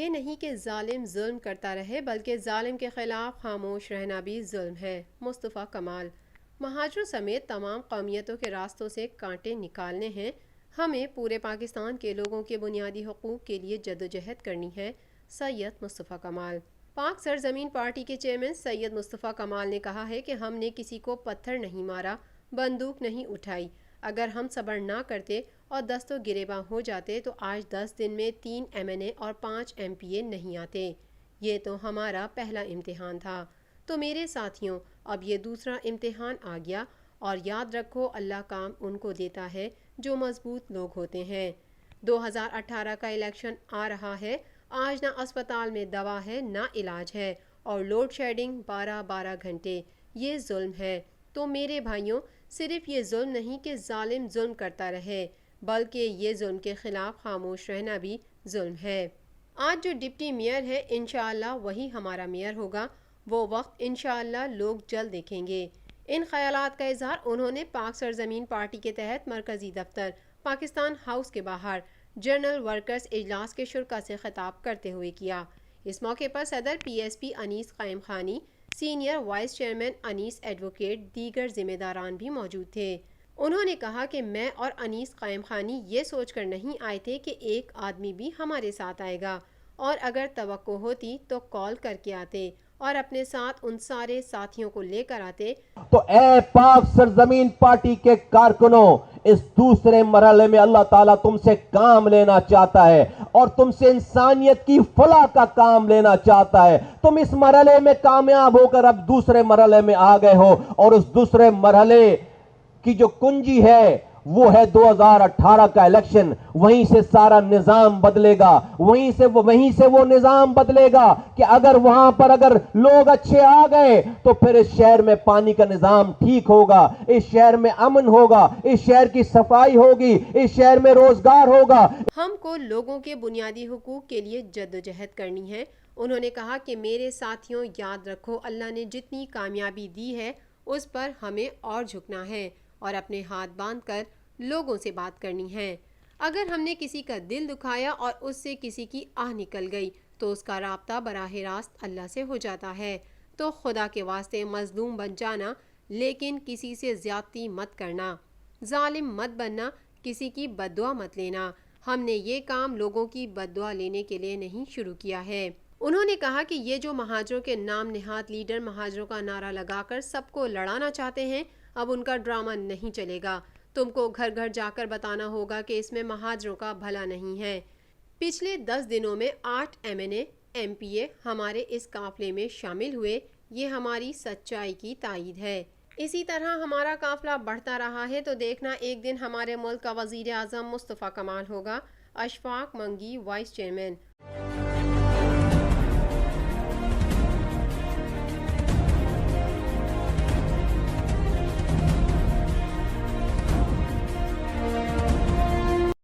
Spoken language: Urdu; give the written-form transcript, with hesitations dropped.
یہ نہیں کہ ظالم ظلم کرتا رہے بلکہ ظالم کے خلاف خاموش رہنا بھی ظلم ہے۔ مصطفیٰ کمال۔ مہاجروں سمیت تمام قومیتوں کے راستوں سے کانٹے نکالنے ہیں۔ ہمیں پورے پاکستان کے لوگوں کے بنیادی حقوق کے لیے جدوجہد کرنی ہے۔ سید مصطفیٰ کمال۔ پاک سرزمین پارٹی کے چیئرمین سید مصطفیٰ کمال نے کہا ہے کہ ہم نے کسی کو پتھر نہیں مارا، بندوق نہیں اٹھائی۔ اگر ہم صبر نہ کرتے اور دست و گریباں ہو جاتے تو آج 10 دن میں 3 MNA اور 5 MPA نہیں آتے۔ یہ تو ہمارا پہلا امتحان تھا۔ تو میرے ساتھیوں، اب یہ دوسرا امتحان آ گیا، اور یاد رکھو اللہ کام ان کو دیتا ہے جو مضبوط لوگ ہوتے ہیں۔ 2018 کا الیکشن آ رہا ہے، آج نہ اسپتال میں دوا ہے نہ علاج ہے، اور لوڈ شیڈنگ 12 گھنٹے، یہ ظلم ہے۔ تو میرے بھائیوں، صرف یہ ظلم نہیں کہ ظالم ظلم کرتا رہے، بلکہ یہ ظلم کے خلاف خاموش رہنا بھی ظلم ہے۔ آج جو ڈپٹی میئر ہے انشاءاللہ وہی ہمارا میئر ہوگا، وہ وقت انشاءاللہ لوگ جلد دیکھیں گے۔ ان خیالات کا اظہار انہوں نے پاک سرزمین پارٹی کے تحت مرکزی دفتر پاکستان ہاؤس کے باہر جنرل ورکرز اجلاس کے شرکاء سے خطاب کرتے ہوئے کیا۔ اس موقع پر صدر PSP انیس قائم خانی، سینئر وائس چیئرمین انیس ایڈوکیٹ، دیگر ذمہ داران بھی موجود تھے۔ انہوں نے کہا کہ میں اور انیس قائم خانی یہ سوچ کر نہیں آئے تھے کہ ایک آدمی بھی ہمارے ساتھ آئے گا، اور اگر توقع ہوتی تو کال کر کے آتے اور اپنے ساتھ ان سارے ساتھیوں کو لے کر آتے۔ تو اے پاک سرزمین پارٹی کے کارکنوں، اس دوسرے مرحلے میں اللہ تعالیٰ تم سے کام لینا چاہتا ہے، اور تم سے انسانیت کی فلاح کا کام لینا چاہتا ہے۔ تم اس مرحلے میں کامیاب ہو کر اب دوسرے مرحلے میں آ گئے ہو، اور اس دوسرے مرحلے کی جو کنجی ہے وہ ہے 2018 کا الیکشن۔ وہیں سے سارا نظام بدلے گا، وہیں سے وہ نظام بدلے گا کہ اگر وہاں پر اگر لوگ اچھے آ گئے تو پھر اس شہر میں پانی کا نظام ٹھیک ہوگا، اس شہر میں امن ہوگا، اس شہر کی صفائی ہوگی، اس شہر میں روزگار ہوگا۔ ہم کو لوگوں کے بنیادی حقوق کے لیے جدوجہد کرنی ہے۔ انہوں نے کہا کہ میرے ساتھیوں، یاد رکھو اللہ نے جتنی کامیابی دی ہے اس پر ہمیں اور جھکنا ہے اور اپنے ہاتھ باندھ کر لوگوں سے بات کرنی ہے۔ اگر ہم نے کسی کا دل دکھایا اور اس سے کسی کی آہ نکل گئی تو اس کا رابطہ براہ راست اللہ سے ہو جاتا ہے۔ تو خدا کے واسطے مظلوم بن جانا، لیکن کسی سے زیادتی مت کرنا، ظالم مت بننا، کسی کی بددعا مت لینا۔ ہم نے یہ کام لوگوں کی بددعا لینے کے لیے نہیں شروع کیا ہے۔ انہوں نے کہا کہ یہ جو مہاجروں کے نام نہاد لیڈر مہاجروں کا نعرہ لگا کر سب کو لڑانا چاہتے ہیں، اب ان کا ڈرامہ نہیں چلے گا۔ تم کو گھر گھر جا کر بتانا ہوگا کہ اس میں مہاجروں کا بھلا نہیں ہے۔ پچھلے 10 دنوں میں 8 MNA MPA ہمارے اس قافلے میں شامل ہوئے، یہ ہماری سچائی کی تائید ہے۔ اسی طرح ہمارا قافلہ بڑھتا رہا ہے تو دیکھنا ایک دن ہمارے ملک کا وزیر اعظم مصطفیٰ کمال ہوگا۔ اشفاق منگی، وائس چیئرمین۔